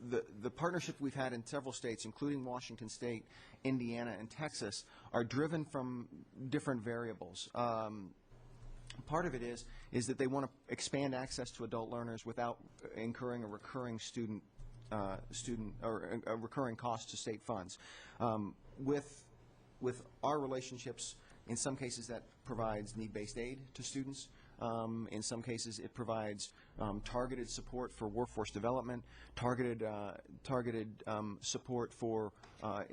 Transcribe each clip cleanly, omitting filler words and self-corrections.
the partnerships we've had in several states, including Washington State, Indiana, and Texas, are driven from different variables. Part of it is that they want to expand access to adult learners without incurring a recurring student or a recurring cost to state funds. With our relationships, in some cases that provides need-based aid to students. In some cases, it provides targeted support for workforce development, targeted support for,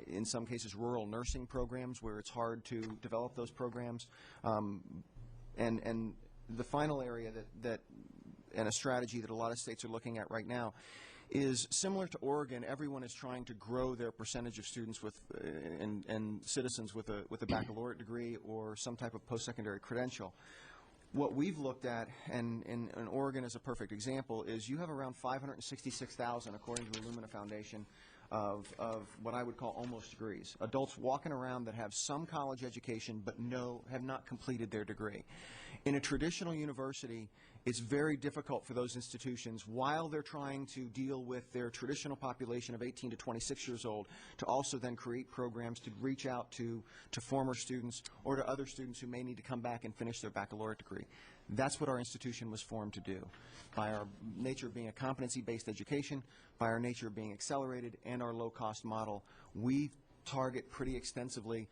in some cases, rural nursing programs where it's hard to develop those programs. And the final area and a strategy that a lot of states are looking at right now is similar to Oregon. Everyone is trying to grow their percentage of students with and citizens with a baccalaureate degree or some type of post-secondary credential. What we've looked at, and Oregon is a perfect example, is you have around 566,000, according to the Illumina Foundation, of what I would call almost degrees. Adults walking around that have some college education but have not completed their degree. In a traditional university, it's very difficult for those institutions, while they're trying to deal with their traditional population of 18 to 26 years old, to also then create programs to reach out to former students or to other students who may need to come back and finish their baccalaureate degree. That's what our institution was formed to do. By our nature of being a competency-based education, by our nature of being accelerated, and our low-cost model, we target pretty extensively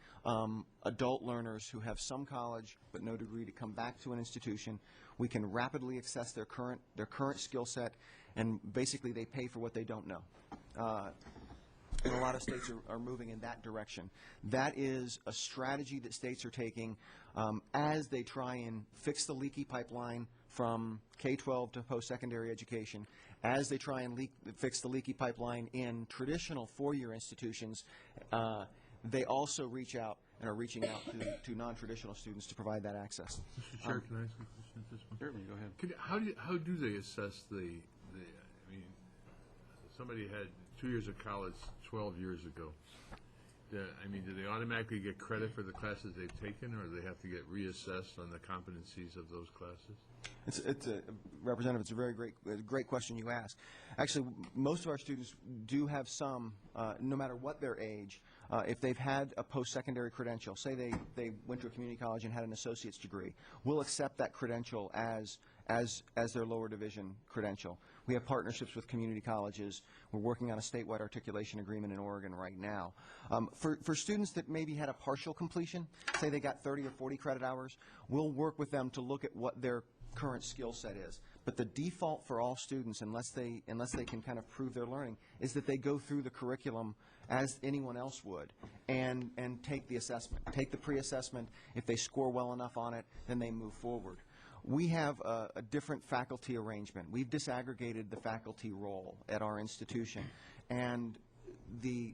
adult learners who have some college but no degree to come back to an institution. We can rapidly assess their current skill set, and basically they pay for what they don't know. And a lot of states are moving in that direction. That is a strategy that states are taking as they try and fix the leaky pipeline from K-12 to post-secondary education, as they try and fix the leaky pipeline in traditional four-year institutions. They also reach out and are reaching out to non-traditional students to provide that access. Mr. Chair, can I ask a question at this point? Certainly, go ahead. How do they assess I mean, somebody had 2 years of college 12 years ago. Do they automatically get credit for the classes they've taken, or do they have to get reassessed on the competencies of those classes? Representative, it's a very great question you ask. Actually, most of our students do have some, no matter what their age, if they've had a post-secondary credential, say they went to a community college and had an associate's degree, we'll accept that credential as their lower division credential. We have partnerships with community colleges. We're working on a statewide articulation agreement in Oregon right now. For students that maybe had a partial completion, say they got 30 or 40 credit hours, we'll work with them to look at what their current skill set is. But the default for all students, unless they can kind of prove their learning, is that they go through the curriculum as anyone else would and take the assessment, take the pre-assessment. If they score well enough on it, then they move forward. We have a different faculty arrangement. We've disaggregated the faculty role at our institution, and the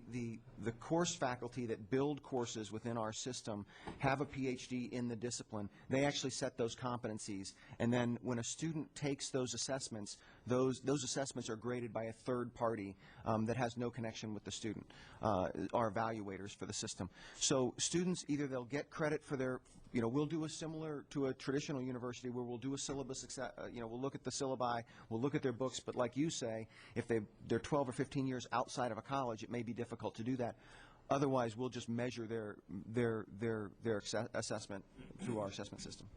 course faculty that build courses within our system have a PhD in the discipline. They actually set those competencies, and then when a student takes those assessments, those assessments are graded by a third party that has no connection with the student, our evaluators for the system. So students, either they'll get credit for their, we'll do a similar to a traditional university where we'll do a syllabus, we'll look at the syllabi, we'll look at their books, but like you say, if they're 12 or 15 years outside of a college, it may be difficult to do that. Otherwise, we'll just measure their assessment through our assessment system.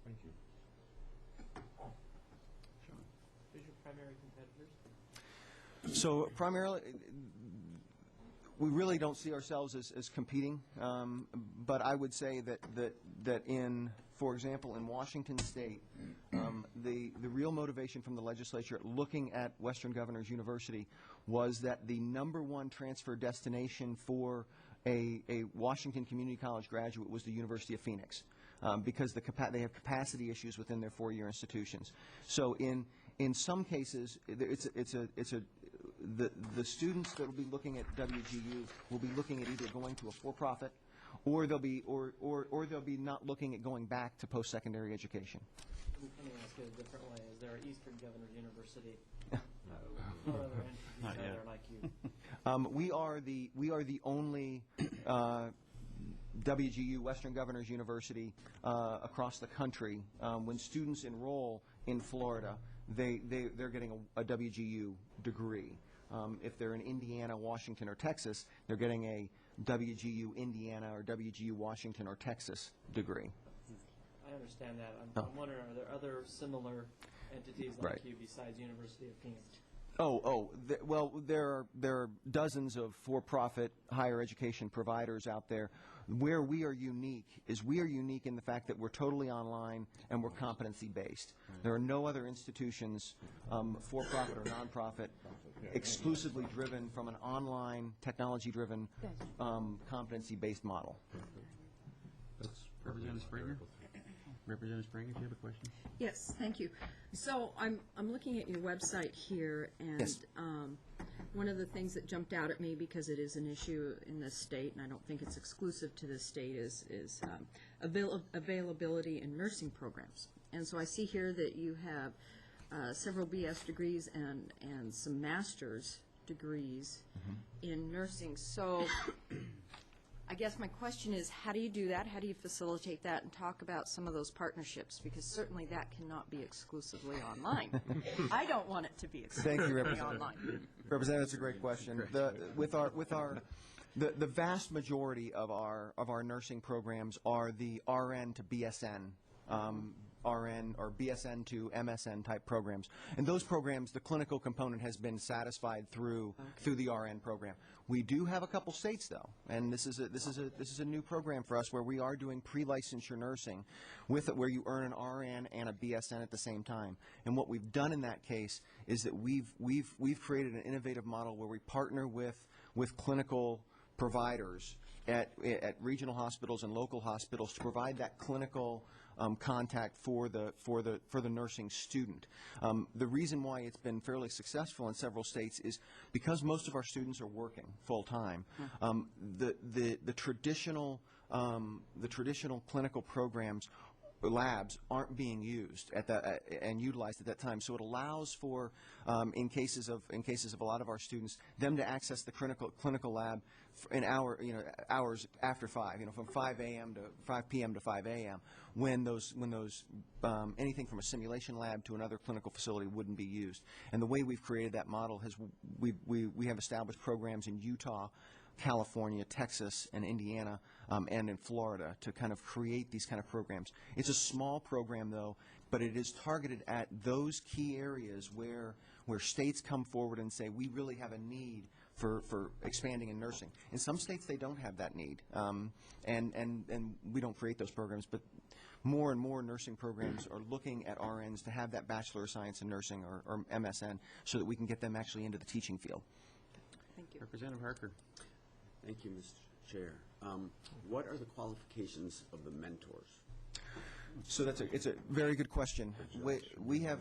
Thank you. Sean, who's your primary competitors? So primarily, we really don't see ourselves as competing, but I would say that in, for example, in Washington State, the real motivation from the legislature looking at Western Governors University was that the #1 transfer destination for a Washington Community College graduate was the University of Phoenix, because they have capacity issues within their four-year institutions. So in some cases, the students that will be looking at WGU will be looking at either going to a for-profit, or they'll be not looking at going back to post-secondary education. Let me ask it a different way. Is there an Eastern Governors University? What other entities are there like you? We are the only WGU, Western Governors University, across the country. When students enroll in Florida, they're getting a WGU degree. If they're in Indiana, Washington, or Texas, they're getting a WGU Indiana or WGU Washington or Texas degree. I understand that. Oh. I'm wondering, are there other similar entities like Right. you besides University of Phoenix? Well, there are dozens of for-profit higher education providers out there. Where we are unique is we are unique in the fact that we're totally online and we're competency-based. There are no other institutions, for-profit or nonprofit, exclusively driven from an online, technology-driven, competency-based model. Representative Springer? Representative Springer, do you have a question? Yes, thank you. So I'm looking at your website here, and Yes. One of the things that jumped out at me, because it is an issue in this state, and I don't think it's exclusive to this state, is availability in nursing programs. And so I see here that you have several BS degrees and some master's degrees in nursing. So I guess my question is, how do you do that? How do you facilitate that, and talk about some of those partnerships? Because certainly that cannot be exclusively online. I don't want it to be Thank you, exclusively Representative. online. Representative, that's a great question. The vast majority of our nursing programs are the RN to BSN, RN or BSN to MSN type programs. And those programs, the clinical component has been satisfied through the RN program. We do have a couple states though, and this is a new program for us where we are doing pre-licensure nursing with it, where you earn an RN and a BSN at the same time. And what we've done in that case is that we've created an innovative model where we partner with clinical providers at regional hospitals and local hospitals to provide that clinical contact for the nursing student. The reason why it's been fairly successful in several states is because most of our students are working full time. The traditional clinical programs, labs, aren't being used and utilized at that time. So it allows for, in cases of a lot of our students, them to access the clinical lab in hours after 5, from 5 p.m. to 5 a.m. when those anything from a simulation lab to another clinical facility wouldn't be used. And the way we've created that model is we have established programs in Utah, California, Texas, and Indiana, and in Florida to kind of create these kind of programs. It's a small program, though, but it is targeted at those key areas where states come forward and say, we really have a need for expanding in nursing. In some states, they don't have that need, and we don't create those programs, but more and more nursing programs are looking at RNs to have that Bachelor of Science in Nursing or MSN so that we can get them actually into the teaching field. Thank you. Representative Harker. Thank you, Mr. Chair. What are the qualifications of the mentors? So it's a very good question. We have,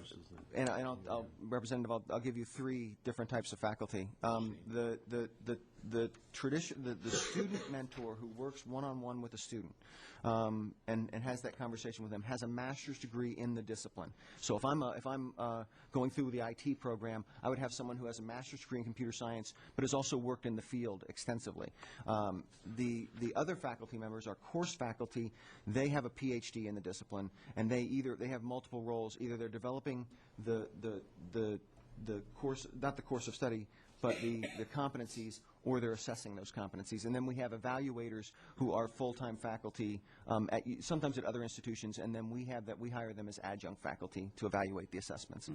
and I'll Representative, I'll give you 3 different types of faculty. The student mentor who works one-on-one with a student and has that conversation with them has a master's degree in the discipline. So if I'm going through the IT program, I would have someone who has a master's degree in computer science but has also worked in the field extensively. The other faculty members are course faculty. They have a PhD in the discipline, and they have multiple roles. Either they're developing the course, not the course of study, but the competencies, or they're assessing those competencies. And then we have evaluators who are full-time faculty, sometimes at other institutions, and then we hire them as adjunct faculty to evaluate the assessments.